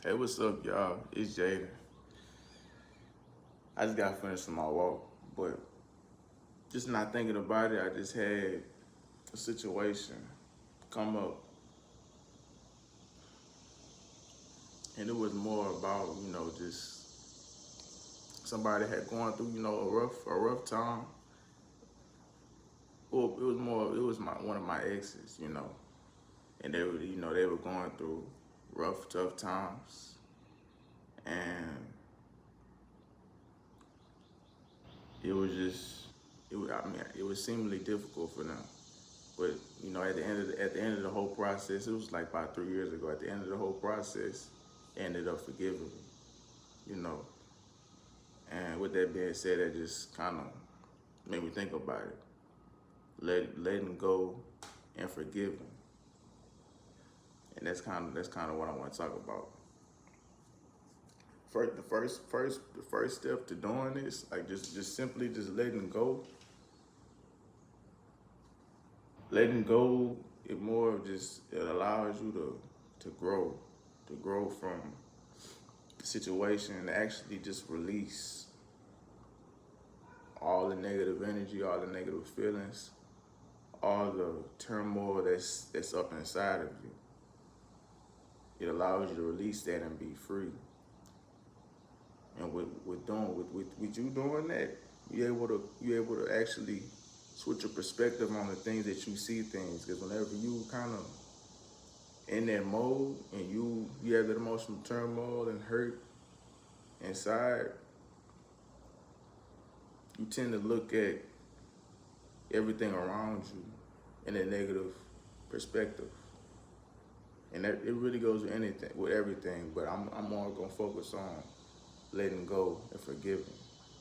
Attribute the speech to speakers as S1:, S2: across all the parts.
S1: Hey, what's up, y'all? It's Jaden. I just got finished with my walk, but just not thinking about it, I just had a situation come up, and it was more about, just somebody had gone through, a rough time. Well, it was one of my exes, and they were going through rough, tough times, and it was just, it was seemingly difficult for them. But at the end of the whole process, it was like about 3 years ago. At the end of the whole process, they ended up forgiving me, you know. And with that being said, that just kind of made me think about it, letting go and forgiving, and that's kind of what I want to talk about. The first step to doing this, like just simply just letting go. It more of just it allows you to grow from the situation and actually just release all the negative energy, all the negative feelings, all the turmoil that's up inside of you. It allows you to release that and be free. And with you doing that, you able to actually switch your perspective on the things that you see things. Because whenever you kind of in that mode and you have that emotional turmoil and hurt inside, you tend to look at everything around you in a negative perspective. And that it really goes with everything, but I'm more gonna focus on letting go and forgiving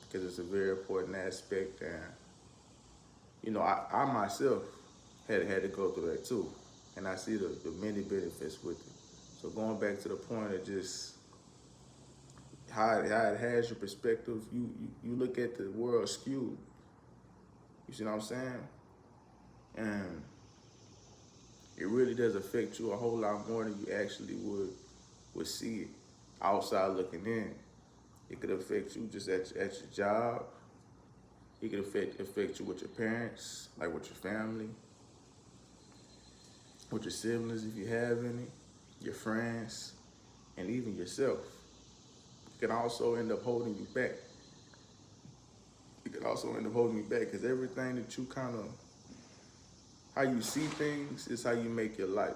S1: because it's a very important aspect. And I myself had to go through that too, and I see the many benefits with it. So going back to the point of just how it has your perspective, you look at the world skewed. You see what I'm saying? And it really does affect you a whole lot more than you actually would see it outside looking in. It could affect you just at your job. It could affect you with your parents, like with your family, with your siblings if you have any, your friends, and even yourself. It can also end up holding you back. It can also end up holding you back because everything that you kind of, how you see things is how you make your life,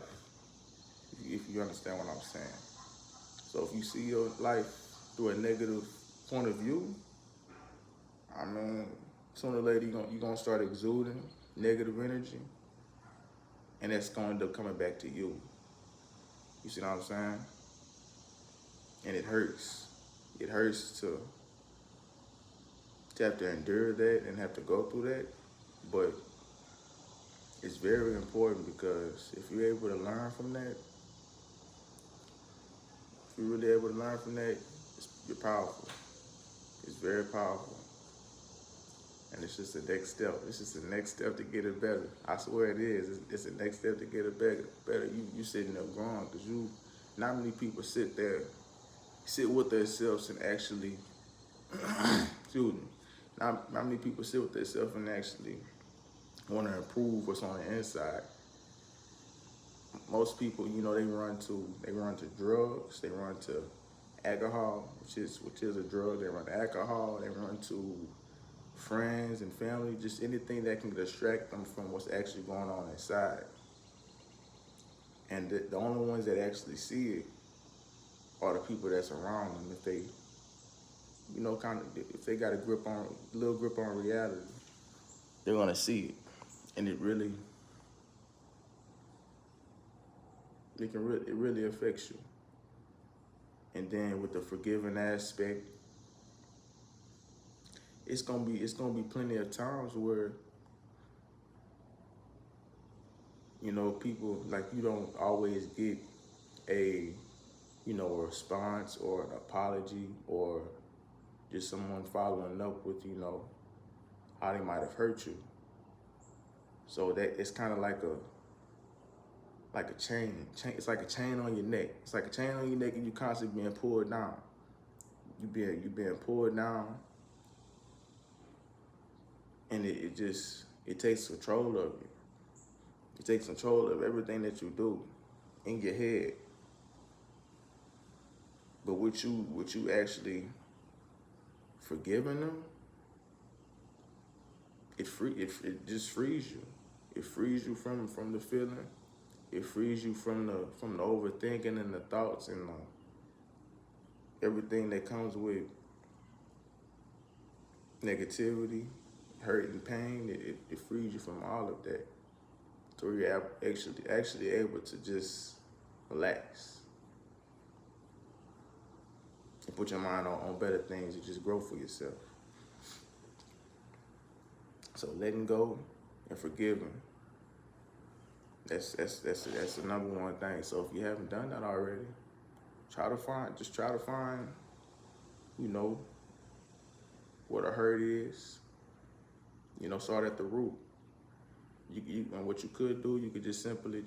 S1: if you understand what I'm saying. So if you see your life through a negative point of view, I mean, sooner or later you're gonna start exuding negative energy, and that's gonna end up coming back to you. You see what I'm saying? And it hurts. It hurts to have to endure that and have to go through that, but it's very important because if you're able to learn from that, if you're really able to learn from that, you're powerful. It's very powerful. And it's just the next step. It's just the next step to get it better. I swear it is. It's the next step to get it better. Better. You sitting there growing because not many people sit with themselves and actually, excuse me, not many people sit with themselves and actually want to improve what's on the inside. Most people, they run to drugs, they run to alcohol, which is a drug. They run to alcohol, they run to friends and family, just anything that can distract them from what's actually going on inside. And the only ones that actually see it are the people that's around them. If they, if they got a little grip on reality, they're gonna see it, and it really affects you. And then with the forgiving aspect, it's gonna be plenty of times where people like you don't always get a a response or an apology or just someone following up with how they might have hurt you. So that it's kind of like like a chain. It's like a chain on your neck. It's like a chain on your neck, and you constantly being pulled down. You being pulled down, and it takes control of you. It takes control of everything that you do in your head. But with you actually forgiving them, it just frees you. It frees you from the feeling. It frees you from the overthinking and the thoughts and everything that comes with negativity, hurt, and pain. It frees you from all of that. So you're actually able to just relax and put your mind on better things and just grow for yourself. So letting go and forgiving. That's the number one thing. So if you haven't done that already, try to find, you know, what a hurt is. You know, start at the root. And what you could do, you could just simply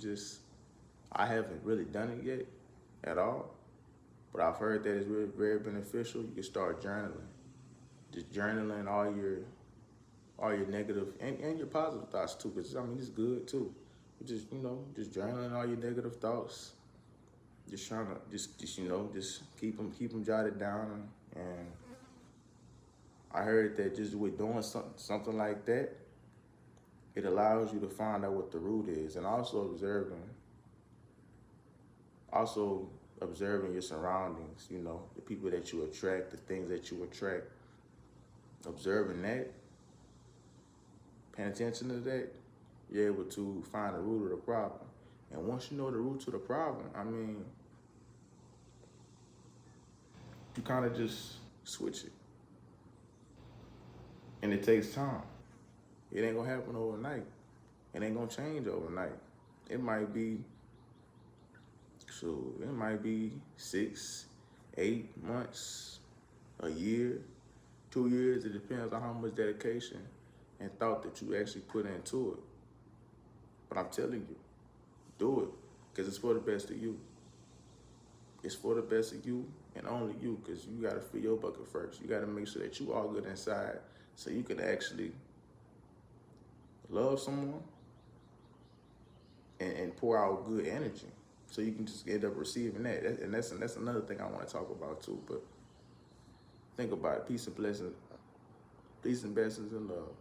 S1: I haven't really done it yet at all, but I've heard that it's really very beneficial. You can start journaling. Just journaling all your negative and your positive thoughts too, because I mean, it's good too. Just journaling all your negative thoughts. Just trying to just keep them jotted down. And I heard that just with doing something like that, it allows you to find out what the root is, and also observing your surroundings. You know, the people that you attract, the things that you attract. Observing that, paying attention to that, you're able to find the root of the problem. And once you know the root to the problem, I mean, you kind of just switch it. And it takes time. It ain't gonna happen overnight. It ain't gonna change overnight. It might be 6, 8 months, a year, 2 years. It depends on how much dedication and thought that you actually put into it. But I'm telling you, do it, because it's for the best of you. It's for the best of you and only you, because you got to fill your bucket first. You got to make sure that you all good inside so you can actually love someone and pour out good energy so you can just end up receiving that. And that's another thing I want to talk about too. But think about it. Peace and blessings and love.